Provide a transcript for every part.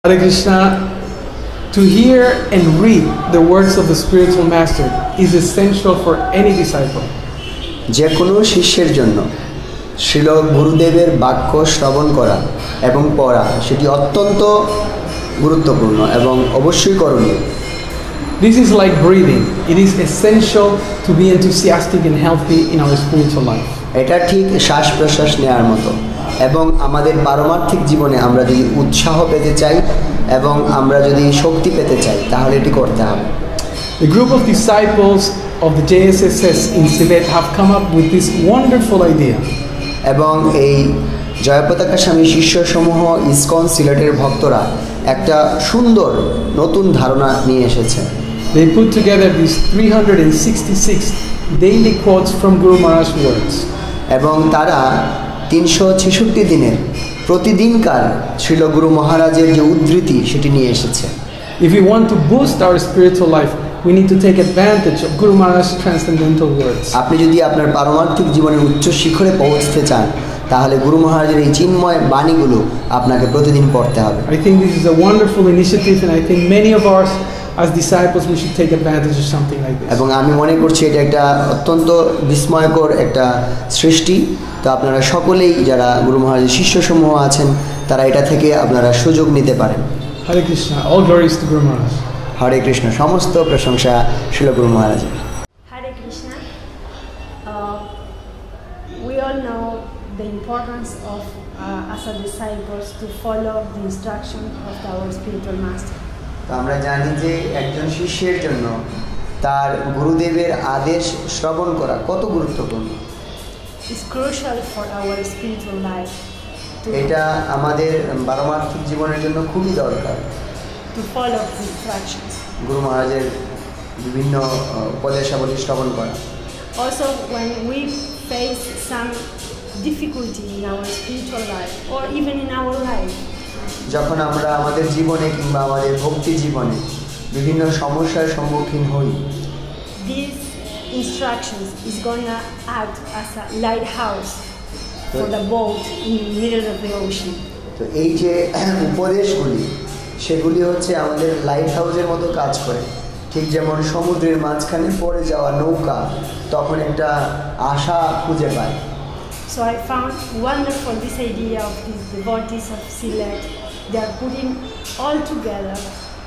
Hare Krishna, to hear and read the words of the spiritual master is essential for any disciple. যে কোনো শিষ্যের জন্য শ্রীল গুরুদেবের বাক্য শ্রবণ করা এবং পড়া সেটি অত্যন্ত গুরুত্বপূর্ণ এবং অবশ্যই করণীয়। This is like breathing. It is essential to be enthusiastic and healthy in our spiritual life. এটা ঠিক শ্বাস প্রশ্বাস নেওয়ার মতো এবং আমাদের পারমার্থিক জীবনে আমরা যদি উৎসাহ পেতে চাই এবং আমরা যদি শক্তি পেতে চাই তাহলে এটি করতে হবে। The group of disciples of the JSSS in Tibet have come up with this wonderful idea. এবং এই জয়পতাকা স্বামী শিষ্যসমূহ ইসকন সিলেটের ভক্তরা একটা সুন্দর নতুন ধারণা নিয়ে এসেছে। They put together these 366 daily quotes from Guru Maharaj's words. এবং তারা 366 দিনের প্রতিদিনকার শ্রীল গুরু মহারাজের যে উদ্ধৃতি সেটি নিয়ে এসেছে। If we want to boost our spiritual life, we need to take advantage of Guru Maharaj's transcendental words. আপনি যদি আপনার পারমার্থিক জীবনের উচ্চ শিখরে পৌঁছতে চান তাহলে গুরু মহারাজের এই চিন্ময় বাণীগুলো আপনাকে প্রতিদিন পড়তে হবে। I think this is a wonderful initiative, and I think many of us as disciples we should take advantage of something like this. এবং আমি মনে করছি এটা একটা অত্যন্ত বিস্ময়কর একটা সৃষ্টি। তো আপনারা সকলেই যারা গুরু মহারাজের শিষ্যসমূহ আছেন তারা এটা থেকে আপনারা সুযোগ নিতে পারেন। Hare Krishna, all glories to Guru Maharaj. হরে কৃষ্ণ, সমস্ত প্রশংসা শ্রীল গুরু মহারাজের। Hare Krishna. We all know the importance of as a disciples to follow the instruction of our spiritual master. তো আমরা জানি যে একজন শিষ্যের জন্য তার গুরুদেবের আদেশ শ্রবণ করা কত গুরুত্বপূর্ণ। It's crucial for our spiritual life. এটা আমাদের পারমার্থিক জীবনের জন্য খুবই দরকার। To follow the instructions. গুরু মহারাজের বিভিন্ন উপদেশাবলী শ্রবণ করা। Also, when we face some difficulty in our spiritual life or even in our life, যখন আমরা আমাদের জীবনে কিংবা আমাদের ভক্তি জীবনে বিভিন্ন সমস্যার সম্মুখীন হই, these instructions is gonna act as a lighthouse for the boat in the middle of the ocean. তো এই যে উপদেশগুলি সেগুলি হচ্ছে আমাদের লাইট হাউসের মতো কাজ করে। ঠিক যেমন সমুদ্রের মাঝখানে পড়ে যাওয়া নৌকা তখন একটা আশা খুঁজে পায়। So I found wonderful this idea of these devotees of Silet. They are putting all together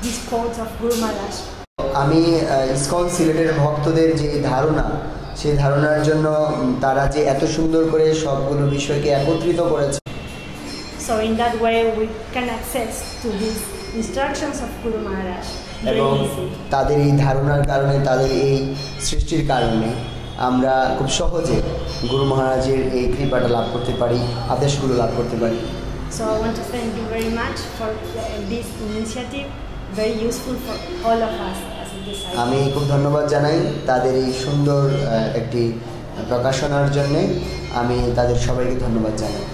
these quotes of Guru Maharaj. আমি ইসকন সিলেটের ভক্তদের যে ধারণা সেই ধারণার জন্য তারা যে এত সুন্দর করে সবগুলো বিষয়কে একত্রিত করেছে। So in that way we can access to these instructions of Guru Maharaj very এবং easy. তাদের এই ধারণার কারণে তাদের এই সৃষ্টির কারণে আমরা খুব সহজে গুরু মহারাজের এই কৃপাটা লাভ করতে পারি, আদেশগুলো লাভ করতে পারি। So I want to thank you very much for this initiative, very useful for all of us as a disciple. আমি খুব ধন্যবাদ জানাই তাদের এই সুন্দর একটি প্রকাশনার জন্যে। আমি তাদের সবাইকে ধন্যবাদ জানাই।